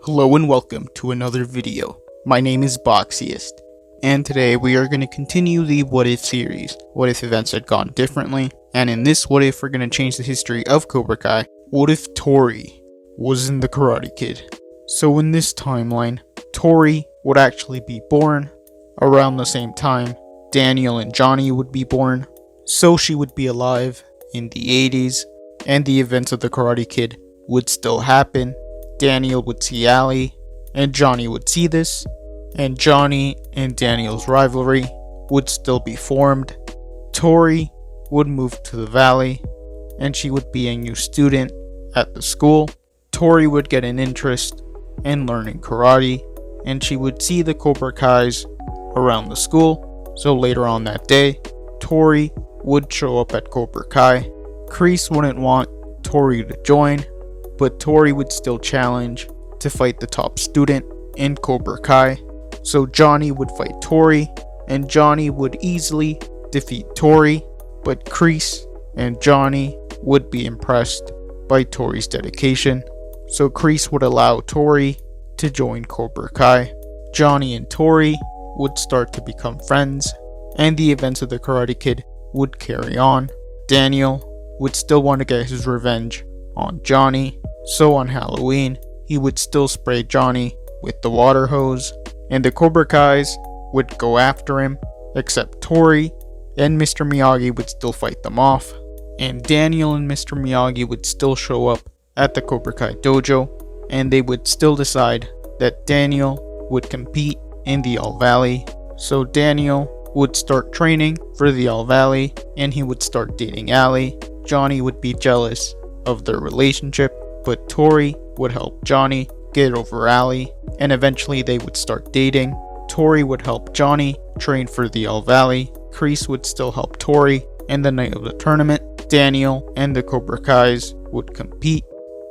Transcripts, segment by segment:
Hello and welcome to another video. My name is Boxiest, and today we are going to continue the What If series. What if events had gone differently? And in this What If, we're going to change the history of Cobra Kai. What if Tory was in the Karate Kid? So in this timeline, Tory would actually be born around the same time Daniel and Johnny would be born, so she would be alive in the 80s, and the events of the Karate Kid would still happen. Daniel would see Ali, and Johnny would see this, and Johnny and Daniel's rivalry would still be formed. Tory would move to the valley, and she would be a new student at the school. Tory would get an interest in learning karate, and she would see the Cobra Kais around the school. So later on that day, Tory would show up at Cobra Kai. Kreese wouldn't want Tory to join, but Tory would still challenge to fight the top student in Cobra Kai. So Johnny would fight Tory, and Johnny would easily defeat Tory, but Kreese and Johnny would be impressed by Tory's dedication. So Kreese would allow Tory to join Cobra Kai. Johnny and Tory would start to become friends, and the events of the Karate Kid would carry on. Daniel would still want to get his revenge on Johnny, so on Halloween, he would still spray Johnny with the water hose, and the Cobra Kais would go after him, except Tory and Mr. Miyagi would still fight them off, and Daniel and Mr. Miyagi would still show up at the Cobra Kai dojo, and they would still decide that Daniel would compete in the All Valley. So Daniel would start training for the All Valley, and he would start dating Ali. Johnny would be jealous of their relationship, but Tory would help Johnny get over Ali, and eventually they would start dating. Tory would help Johnny train for the All Valley. Kreese would still help Tory, and the night of the tournament, Daniel and the Cobra Kais would compete.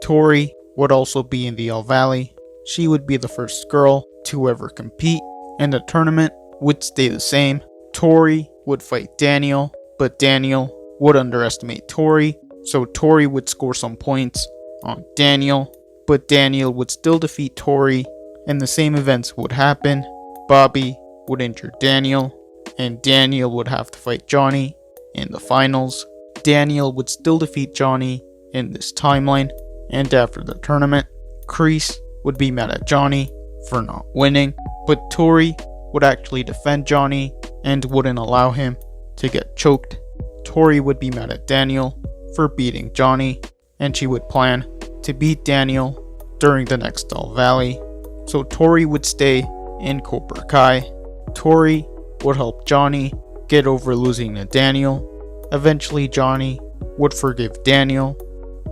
Tory would also be in the All Valley. She would be the first girl to ever compete, and the tournament would stay the same. Tory would fight Daniel, but Daniel would underestimate Tory, so Tory would score some points on Daniel, but Daniel would still defeat Tory, and the same events would happen. Bobby would injure Daniel, and Daniel would have to fight Johnny in the finals. Daniel would still defeat Johnny in this timeline, and after the tournament, Kreese would be mad at Johnny for not winning, but Tory would actually defend Johnny and wouldn't allow him to get choked. Tory would be mad at Daniel for beating Johnny, and she would plan to beat Daniel during the next All Valley. So Tory would stay in Cobra Kai. Tory would help Johnny get over losing to Daniel. Eventually Johnny would forgive Daniel,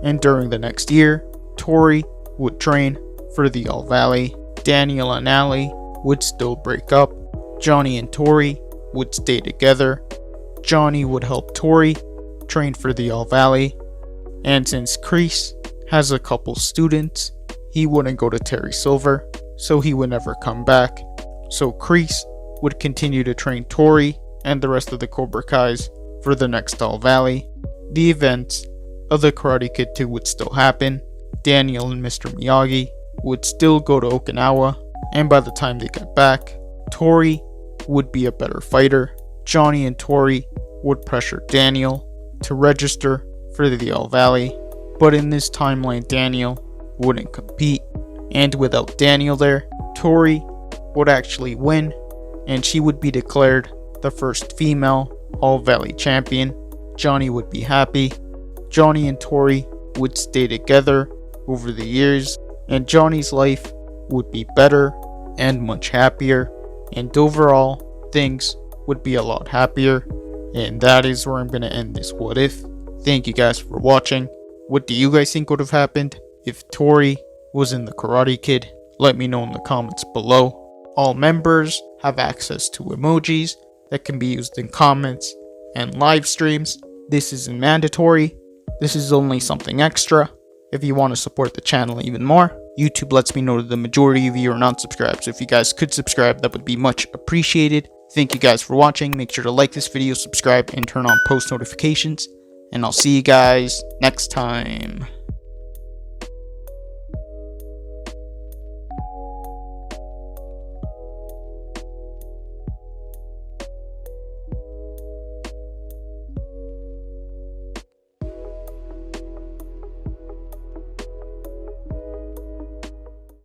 and during the next year, Tory would train for the All Valley. Daniel and Ali would still break up. Johnny and Tory would stay together. Johnny would help Tory train for the All Valley, and since Kreese has a couple students, he wouldn't go to Terry Silver, so he would never come back. So Kreese would continue to train Tory and the rest of the Cobra Kais for the next All Valley. The events of the Karate Kid 2 would still happen. Daniel and Mr. Miyagi would still go to Okinawa, and by the time they got back, Tory would be a better fighter. Johnny and Tory would pressure Daniel to register for the All Valley, but in this timeline Daniel wouldn't compete, and without Daniel there, Tory would actually win, and she would be declared the first female All Valley champion. Johnny would be happy. Johnny and Tory would stay together over the years, and Johnny's life would be better and much happier, and overall things would be a lot happier. And that is where I'm going to end this What If. Thank you guys for watching. What do you guys think would have happened if Tory was in the Karate Kid? Let me know in the comments below. All members have access to emojis that can be used in comments and live streams. This isn't mandatory. This is only something extra. If you want to support the channel even more, YouTube lets me know that the majority of you are not subscribed, so if you guys could subscribe, that would be much appreciated. Thank you guys for watching. Make sure to like this video, subscribe, and turn on post notifications. And I'll see you guys next time.